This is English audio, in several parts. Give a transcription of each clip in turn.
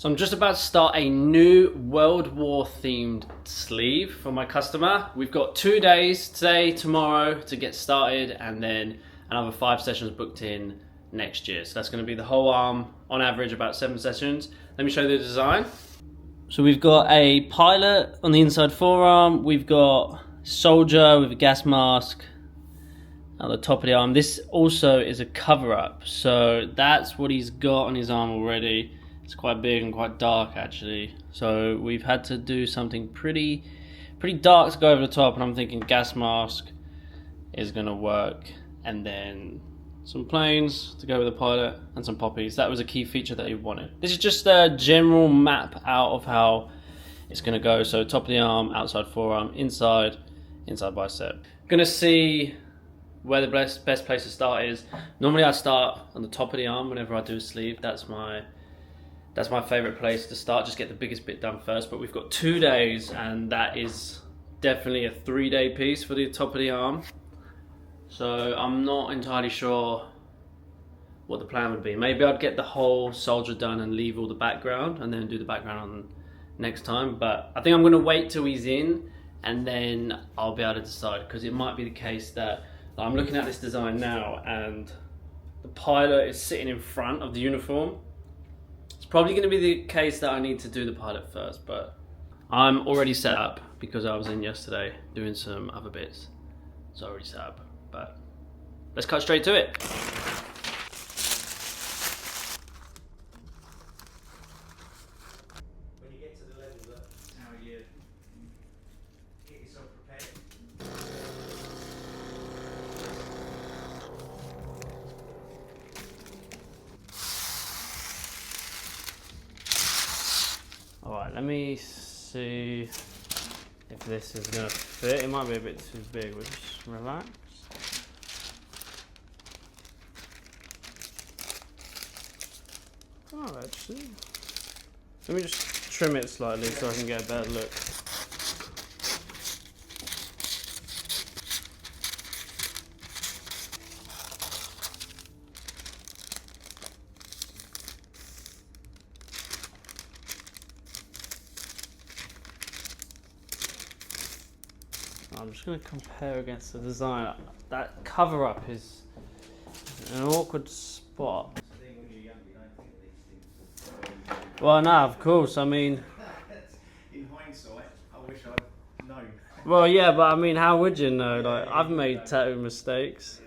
So I'm just about to start a new World War themed sleeve for my customer. We've got 2 days, today, tomorrow, to get started, and then another 5 sessions booked in next year. So that's going to be the whole arm, on average about 7 sessions. Let me show you the design. So we've got a pilot on the inside forearm, we've got soldier with a gas mask at the top of the arm. This also is a cover-up, so that's what he's got on his arm already. It's quite big and quite dark actually, so we've had to do something pretty dark to go over the top, and I'm thinking gas mask is gonna work, and then some planes to go with the pilot and some poppies. That was a key feature that he wanted. This is just a general map out of how it's gonna go. So top of the arm, outside forearm, inside bicep. Gonna see where the best place to start is. Normally I start on the top of the arm whenever I do a sleeve. That's my favorite place to start, just get the biggest bit done first. But we've got 2 days, and that is definitely a 3-day piece for the top of the arm. So I'm not entirely sure what the plan would be. Maybe I'd get the whole soldier done and leave all the background, and then do the background on next time. But I think I'm gonna wait till he's in, and then I'll be able to decide, because it might be the case that I'm looking at this design now and the pilot is sitting in front of the uniform. It's probably going to be the case that I need to do the pilot first, but I'm already set up because I was in yesterday doing some other bits. So I already set up, but let's cut straight to it. When you get to the level that's how you get yourself prepared. Alright, let me see if this is going to fit. It might be a bit too big, but just relax. Oh, actually. Let me just trim it slightly so I can get a better look. I'm just going to compare against the design. That cover up is an awkward spot. Well, no, of course. I mean, in hindsight, I wish I'd known. well, yeah, but I mean, how would you know? Like, I've made tattoo mistakes.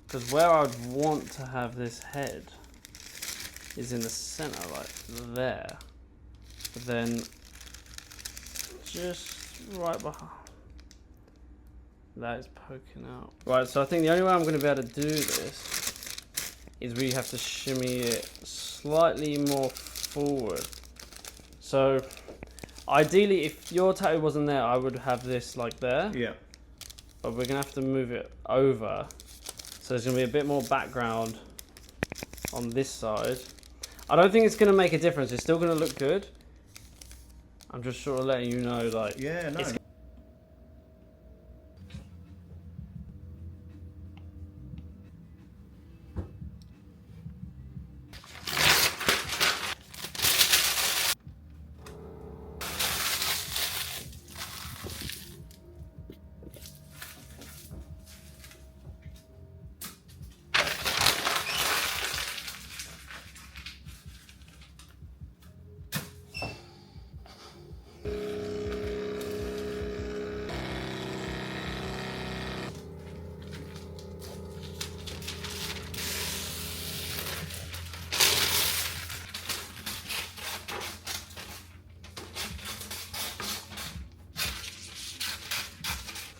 Because where I'd want to have this head is in the center, like there. But then just right behind that is poking out. Right, so I think the only way I'm going to be able to do this is we have to shimmy it slightly more forward. So ideally, if your tattoo wasn't there, I would have this like there. Yeah. But we're going to have to move it over. So there's going to be a bit more background on this side. I don't think it's going to make a difference. It's still going to look good. I'm just sort of letting you know, like, Yeah, no.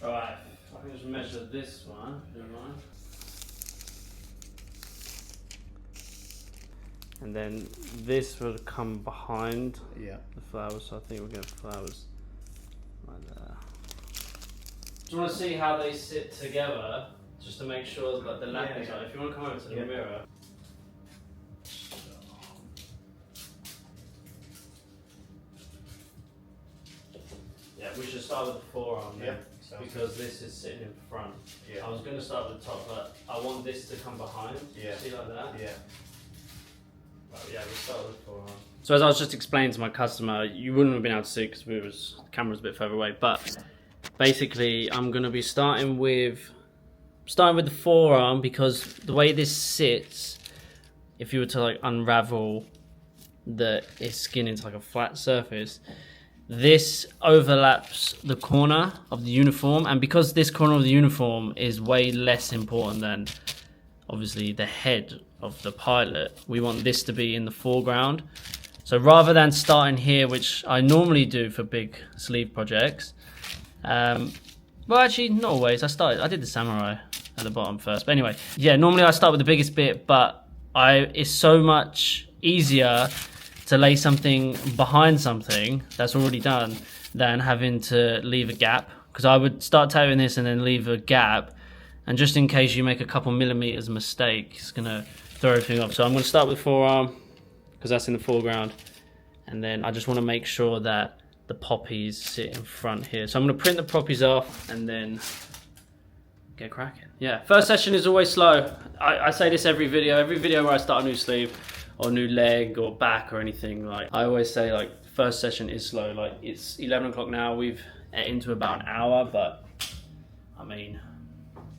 Alright, I can just measure this one, if you don't mind. And then this will come behind Yeah. the flowers, so I think we're going to flowers like there. Do you want to see how they sit together, just to make sure that the lap is right? If you want to come over to the mirror. Yeah, we should start with the forearm. Yeah. because this is sitting in front. Yeah. I was going to start with the top, but I want this to come behind. Yeah. See like that? Yeah. Right, yeah, we'll start with the forearm. So as I was just explaining to my customer, you wouldn't have been able to see because the camera's a bit further away, but basically I'm going to be starting with the forearm, because the way this sits, if you were to like unravel its skin into like a flat surface, this overlaps the corner of the uniform, and because this corner of the uniform is way less important than obviously the head of the pilot, we want this to be in the foreground. So rather than starting here, which I normally do for big sleeve projects, well actually not always, I did the samurai at the bottom first, but anyway, yeah, normally I start with the biggest bit, but it's so much easier to lay something behind something that's already done than having to leave a gap, because I would start tailoring this and then leave a gap, and just in case you make a couple millimeters mistake, it's gonna throw everything off. So I'm gonna start with forearm because that's in the foreground, and then I just want to make sure that the poppies sit in front here. So I'm gonna print the poppies off and then get cracking. Yeah, first session is always slow. I say this every video where I start a new sleeve or new leg or back or anything. Like I always say, like first session is slow. Like it's 11 o'clock now. We've into about an hour, but I mean,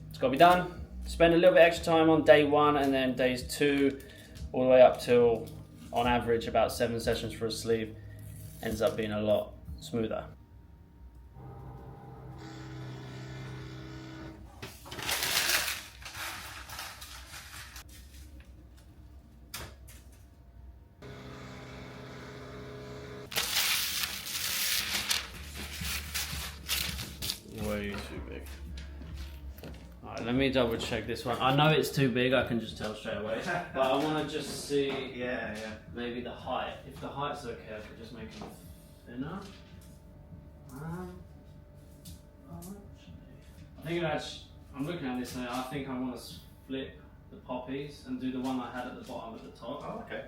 it's got to be done. Spend a little bit extra time on day 1 and then days 2 all the way up till, on average, about 7 sessions for a sleeve. Ends up being a lot smoother. Way too big. Alright, let me double check this one. I know it's too big, I can just tell straight away. But I want to just see maybe the height. If the height's okay, I could just make them thinner. I think I'm looking at this and I think I want to flip the poppies and do the one I had at the bottom at the top. Oh, okay.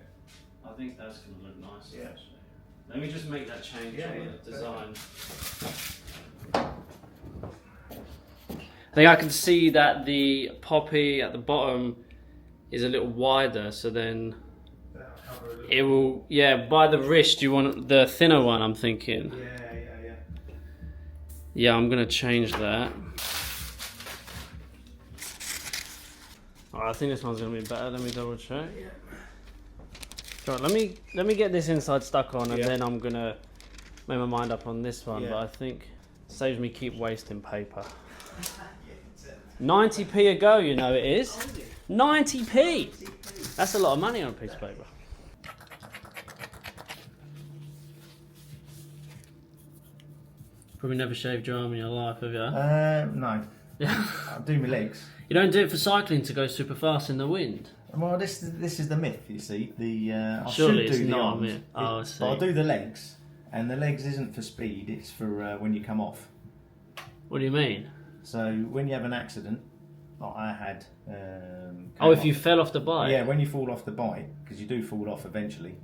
I think that's going to look nice. Yeah. Actually. Let me just make that change on the design. I think I can see that the poppy at the bottom is a little wider, so then it will, by the wrist you want the thinner one, I'm thinking. Yeah, I'm gonna change that. Alright, I think this one's gonna be better. Let me double check. Right, let me get this inside stuck on, and then I'm gonna make my mind up on this one. But I think it saves me keep wasting paper. 90p a go, you know it is. 90p! That's a lot of money on a piece of paper. Probably never shaved your arm in your life, have you? No. I do my legs. You don't do it for cycling to go super fast in the wind? Well, this is the myth, you see. I Surely should it's do the not a arms. myth. Oh, I see. But I do the legs, and the legs isn't for speed, it's for when you come off. What do you mean? So when you have an accident, like I had... if you fell off the bike? Yeah, when you fall off the bike, because you do fall off eventually.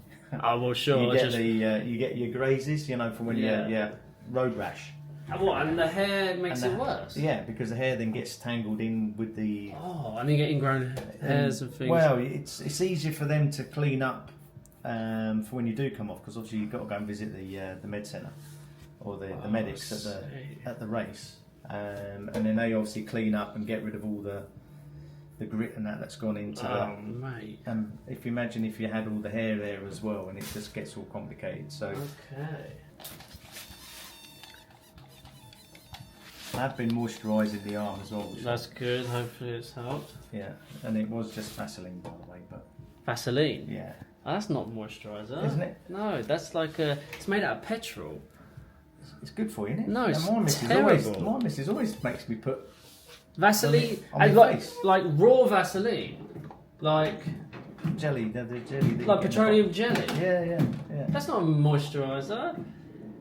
Oh, well, sure. You get your grazes, you know, from when you road rash. What, and the hair makes it worse? Yeah, because the hair then gets tangled in with the... Oh, and you get ingrown hairs and things. Well, it's easier for them to clean up for when you do come off, because obviously you've got to go and visit the med centre or the medics at the race. And then they obviously clean up and get rid of all the grit and that's gone into mate. And if you imagine if you had all the hair there as well, and it just gets all complicated. So okay. I've been moisturising the arm as well. That's good, hopefully it's helped. Yeah, and it was just Vaseline, by the way. But Vaseline? Yeah. Oh, that's not moisturiser. Isn't it? No, that's like it's made out of petrol. It's good for you, isn't it? No, it's terrible. My missus always makes me put Vaseline, on my face. like raw Vaseline, like jelly, the jelly. Like petroleum jelly. Yeah. That's not a moisturiser.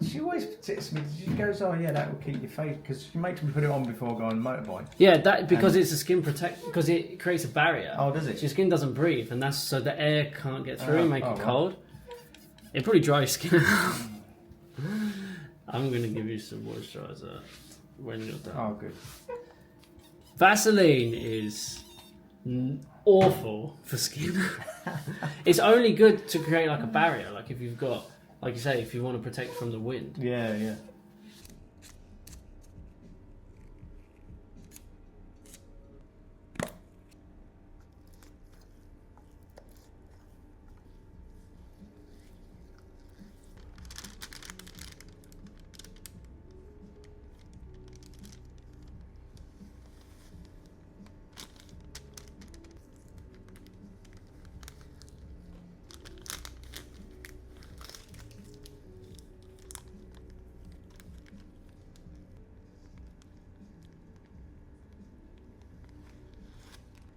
She always tips me. She goes, "Oh yeah, that will keep your face," because she makes me put it on before I go on a motorbike. Yeah, that because it's a skin protect, because it creates a barrier. Oh, does it? So your skin doesn't breathe, and that's so the air can't get through and make it cold. It probably dries your skin. I'm gonna give you some moisturiser. when you're done. Oh, good. Vaseline is awful for skin. It's only good to create like a barrier, like if you've got, like you say, if you want to protect from the wind. Yeah, yeah.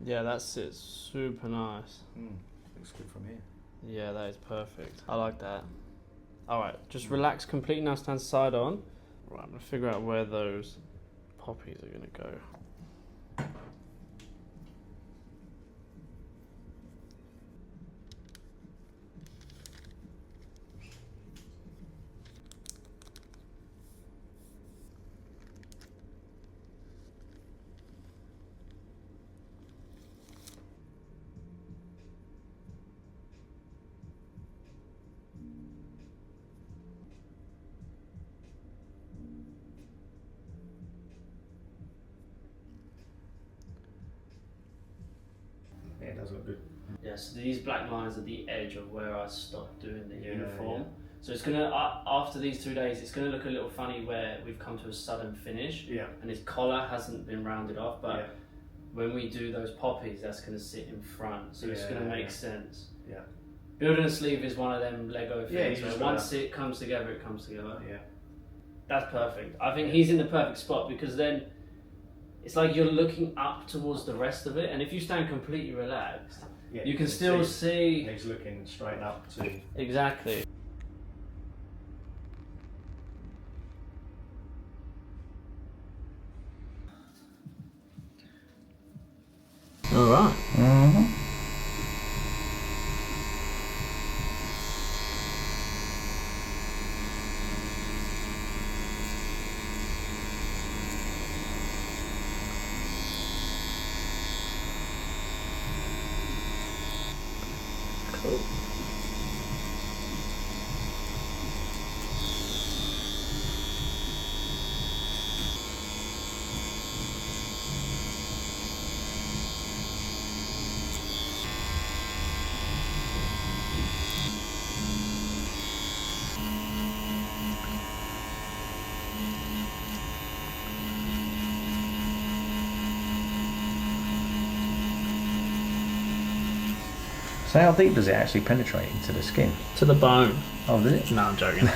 Yeah, that sits super nice. Looks good from here. Yeah, that is perfect. I like that. Alright, just relax completely now, stand side on. Right, I'm gonna figure out where those poppies are gonna go. Yeah, it does look good. Yeah, so these black lines are the edge of where I stopped doing the Yeah, uniform. yeah. So it's gonna, after these 2 days, it's gonna look a little funny where we've come to a sudden finish. Yeah. And his collar hasn't been rounded off, but Yeah. when we do those poppies, that's gonna sit in front. So it's gonna make sense. Yeah. Building a sleeve is one of them Lego Yeah, things you where just once it comes together, it comes together. Yeah. That's perfect. I think he's in the perfect spot because then it's like you're looking up towards the rest of it, and if you stand completely relaxed, Yeah, you can still see. He's looking straight up to. Exactly. All right. Mm-hmm. Cool. So how deep does it actually penetrate into the skin? To the bone. Oh, does it? No, I'm joking.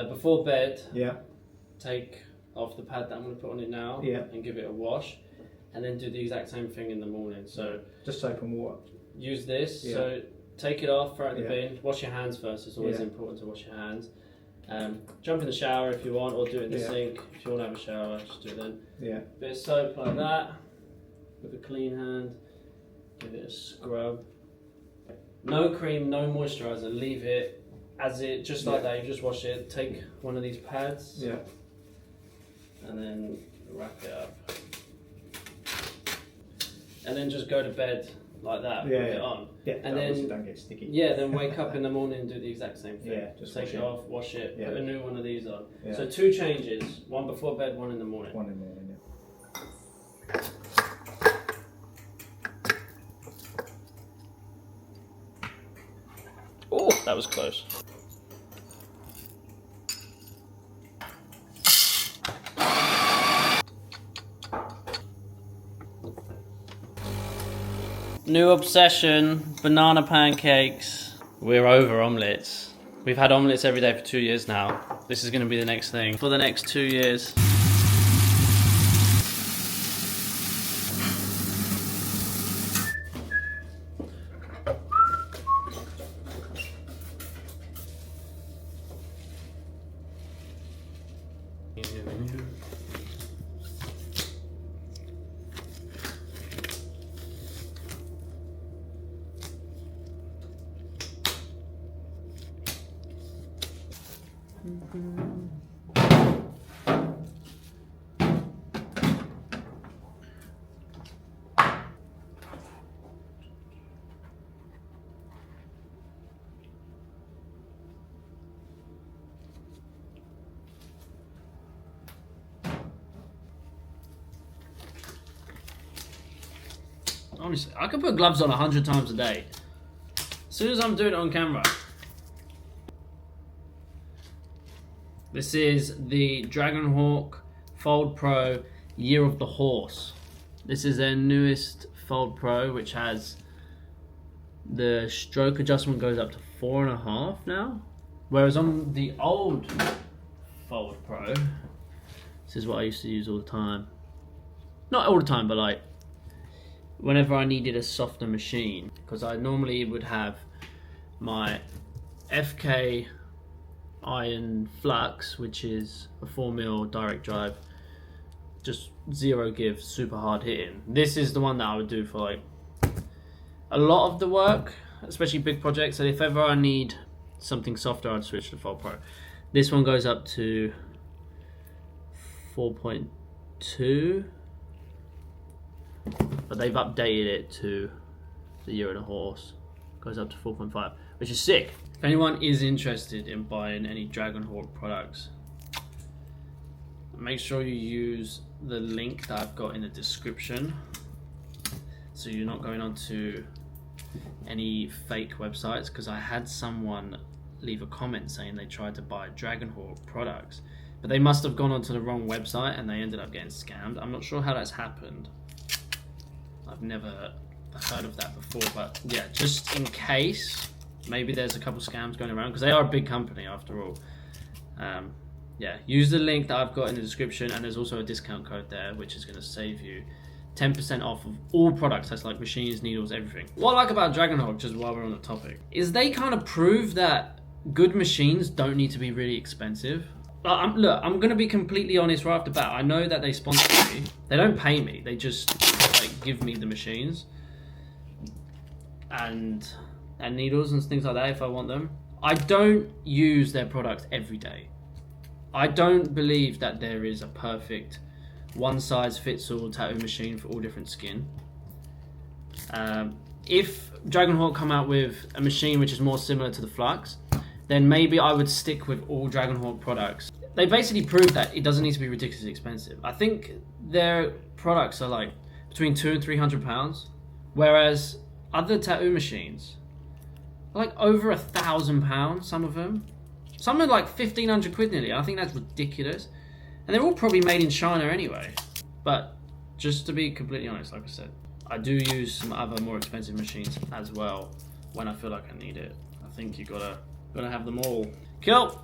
Before bed, Yeah. take off the pad that I'm going to put on it now and give it a wash, and then do the exact same thing in the morning. So just soap and water. Use this. Yeah. So take it off, throw it in the bin. Wash your hands first. It's always important to wash your hands. Jump in the shower if you want, or do it in the sink. If you want to have a shower, just do it then. Yeah. Bit of soap like that, with a clean hand. Give it a scrub. No cream, no moisturiser. Leave it as it, just like that. You just wash it. Take one of these pads. Yeah. And then wrap it up. And then just go to bed like that with it on. Yeah. And then don't get sticky. then wake up in the morning and do the exact same thing. Yeah. Just take it off, wash it, put a new one of these on. Yeah. So 2 changes, one before bed, one in the morning. One in the morning. Yeah. Oh, that was close. New obsession, banana pancakes. We're over omelettes. We've had omelettes every day for 2 years now. This is going to be the next thing for the next 2 years. Honestly, I could put gloves on 100 times a day. As soon as I'm doing it on camera. This is the Dragonhawk Fold Pro Year of the Horse. This is their newest Fold Pro, which has the stroke adjustment goes up to 4.5 now. Whereas on the old Fold Pro, this is what I used to use all the time. Not all the time, but like whenever I needed a softer machine, because I normally would have my FK iron flux, which is a 4mm direct drive, just 0 give, super hard hitting. This is the one that I would do for like a lot of the work, especially big projects. And if ever I need something softer, I'd switch to Fold Pro. This one goes up to 4.2, but they've updated it to the Year of the Horse. Goes up to 4.5, which is sick. If anyone is interested in buying any Dragonhawk products, make sure you use the link that I've got in the description, so you're not going onto any fake websites, because I had someone leave a comment saying they tried to buy Dragonhawk products, but they must have gone onto the wrong website and they ended up getting scammed. I'm not sure how that's happened. I've never heard of that before, but yeah, just in case, maybe there's a couple scams going around, because they are a big company after all. Yeah, use the link that I've got in the description, and there's also a discount code there which is going to save you 10% off of all products. That's like machines, needles, everything. What I like about Dragonhawk, just while we're on the topic, is they kind of prove that good machines don't need to be really expensive. Look, I'm going to be completely honest right off the bat. I know that they sponsor me. They don't pay me. They just like give me the machines and needles and things like that if I want them. I don't use their products every day. I don't believe that there is a perfect one-size-fits-all tattoo machine for all different skin. If Dragonhawk come out with a machine which is more similar to the Flux, then maybe I would stick with all Dragonhawk products. They basically prove that it doesn't need to be ridiculously expensive. I think their products are like between £200 and £300, whereas other tattoo machines are like over £1,000, some of them. Some are like 1,500 quid nearly. I think that's ridiculous. And they're all probably made in China anyway. But just to be completely honest, like I said, I do use some other more expensive machines as well when I feel like I need it. I think you gotta have them all. Cool.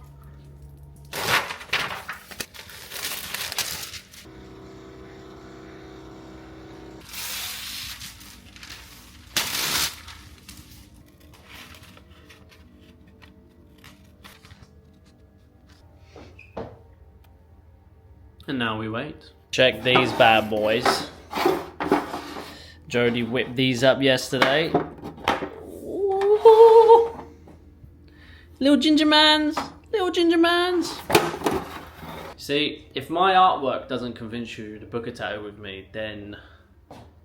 And now we wait. Check these bad boys. Jody whipped these up yesterday. Ooh. Little ginger mans. Little ginger mans. See, if my artwork doesn't convince you to book a tattoo with me, then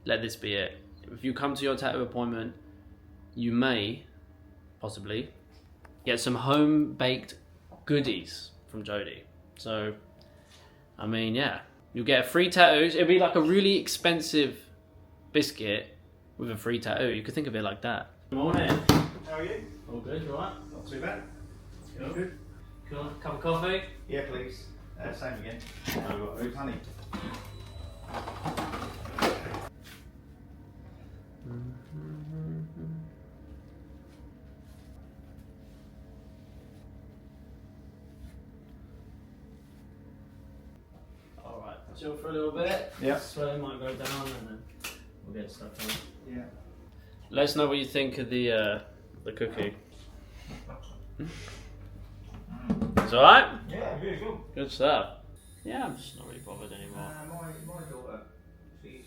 let this be it. If you come to your tattoo appointment, you may, possibly, get some home-baked goodies from Jody. So, I mean, yeah. You'll get a free tattoo. It'll be like a really expensive biscuit with a free tattoo. You could think of it like that. Good morning. How are you? All good, you alright? Not too bad. Cool. Good. Cool. Cup of coffee? Yeah, please. Same again. With honey. Alright, chill for a little bit. Yeah. Swelling might go down and then we'll get stuff done. Yeah. Let us know what you think of the cookie. It's alright? Yeah, really good. Good stuff. Yeah, I'm just not really bothered anymore. My daughter, she's...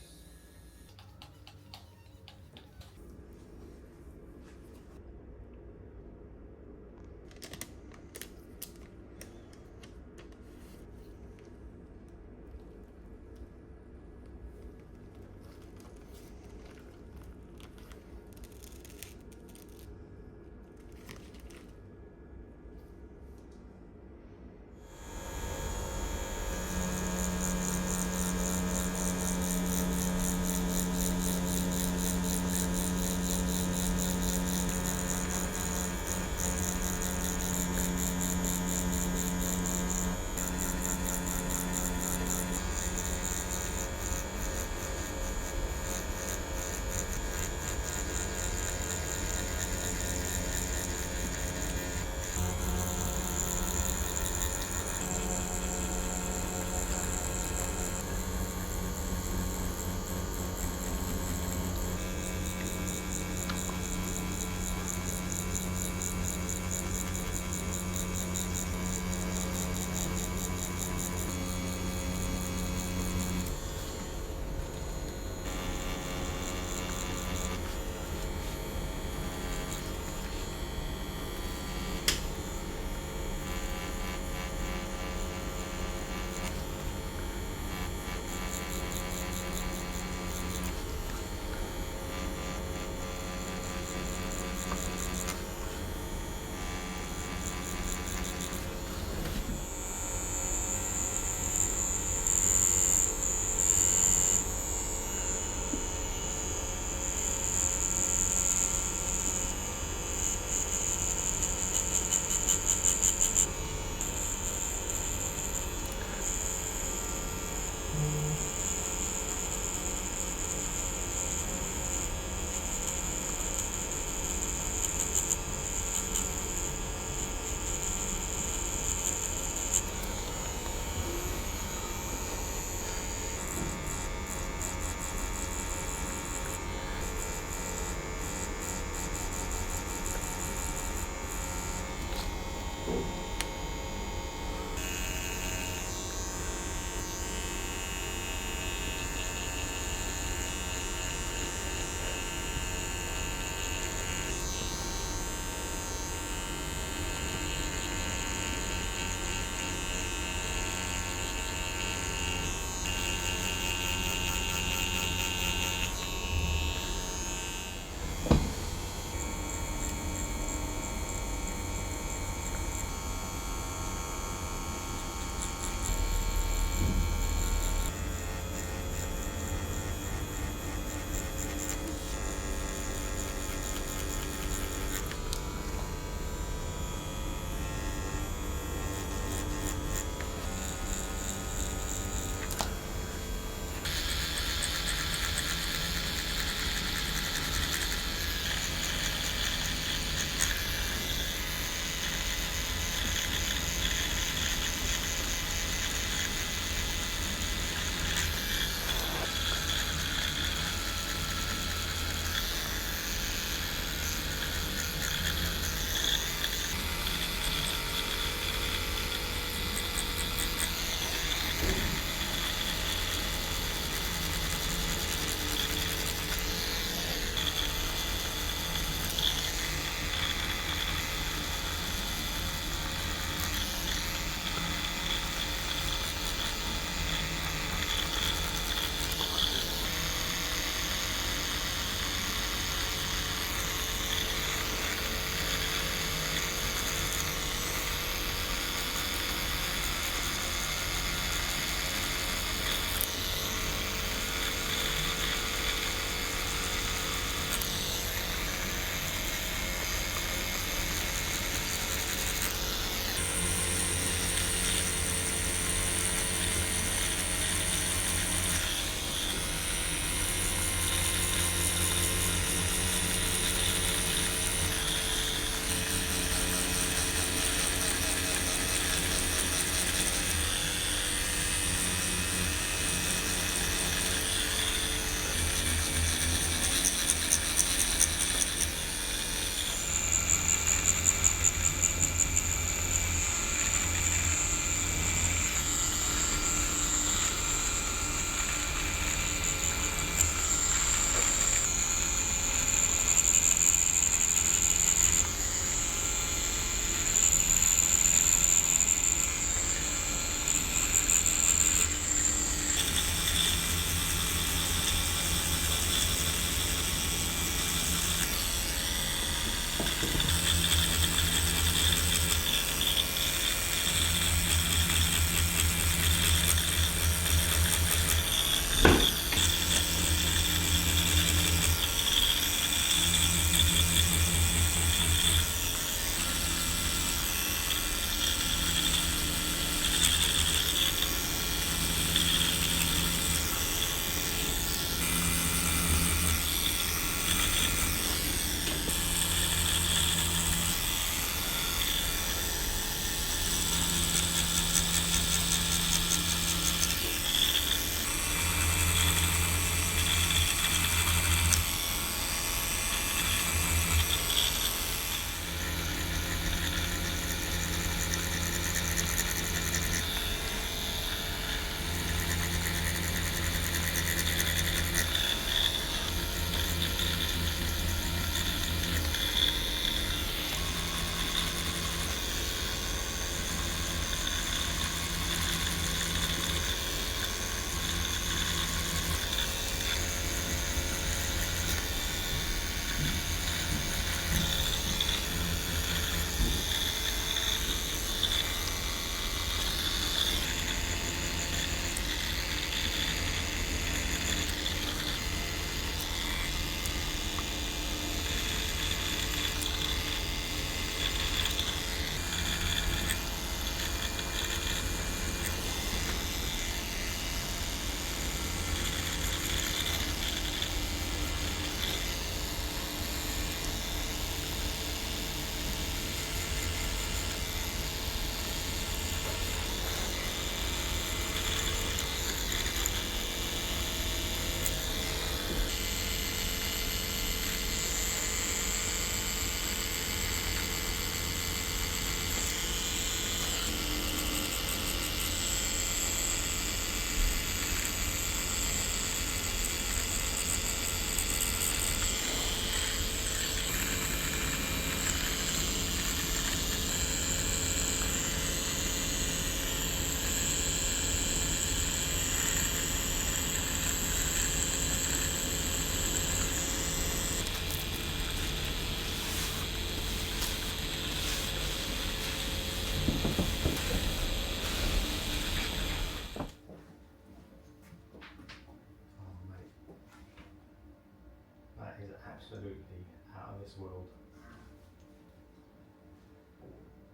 Is absolutely out of this world.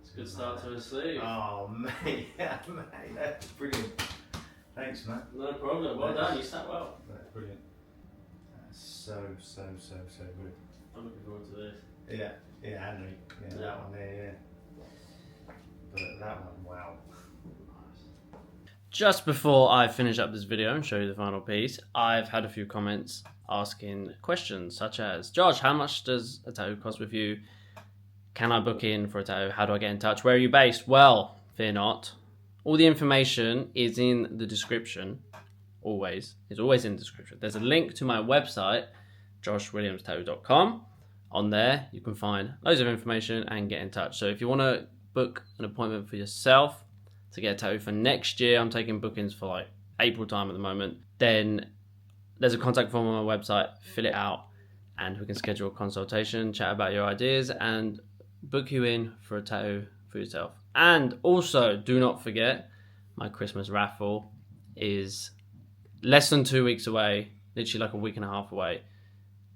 It's a good start to a sleeve. Oh mate, yeah, mate, that's brilliant. Thanks, Matt. No problem. Well done. You sat well. That's brilliant. That's so good. I'm looking forward to this. Yeah, Henry. Yeah, that one there, yeah. But that one, wow. Just before I finish up this video and show you the final piece, I've had a few comments asking questions such as, Josh, how much does a tattoo cost with you? Can I book in for a tattoo? How do I get in touch? Where are you based? Well, fear not. All the information is in the description. Always. It's always in the description. There's a link to my website, joshwilliamstattoo.com. On there, you can find loads of information and get in touch. So if you want to book an appointment for yourself to get a tattoo for next year, I'm taking bookings for like April time at the moment, then there's a contact form on my website. Fill it out and we can schedule a consultation, chat about your ideas and book you in for a tattoo for yourself. And also, do not forget, my Christmas raffle is less than 2 weeks away, literally like a week and a half away.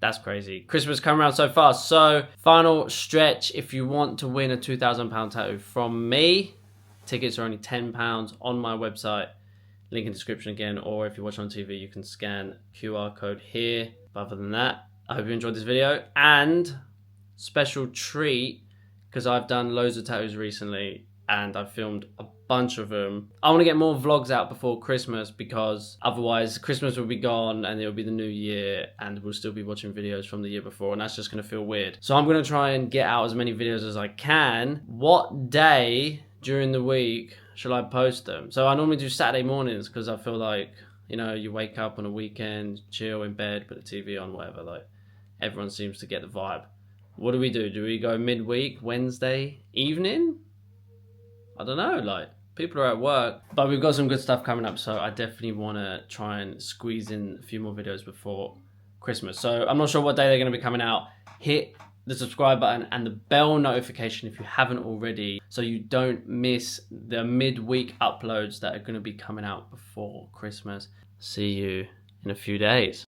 That's crazy. Christmas come around so fast. So, final stretch, if you want to win a £2,000 tattoo from me, tickets are only £10 on my website. Link in the description again, or if you watch on TV, you can scan QR code here. But other than that, I hope you enjoyed this video. And special treat, because I've done loads of tattoos recently and I've filmed a bunch of them. I want to get more vlogs out before Christmas because otherwise Christmas will be gone and it'll be the new year and we'll still be watching videos from the year before and that's just going to feel weird. So I'm going to try and get out as many videos as I can. What day during the week shall I post them? So I normally do Saturday mornings because I feel like, you know, you wake up on a weekend, chill in bed, put the TV on, whatever. Like, everyone seems to get the vibe. What do we do? Do we go midweek, Wednesday evening? I don't know, like, people are at work. But we've got some good stuff coming up, so I definitely want to try and squeeze in a few more videos before Christmas. So I'm not sure what day they're going to be coming out. Hit the subscribe button and the bell notification if you haven't already, so you don't miss the midweek uploads that are going to be coming out before Christmas. See you in a few days.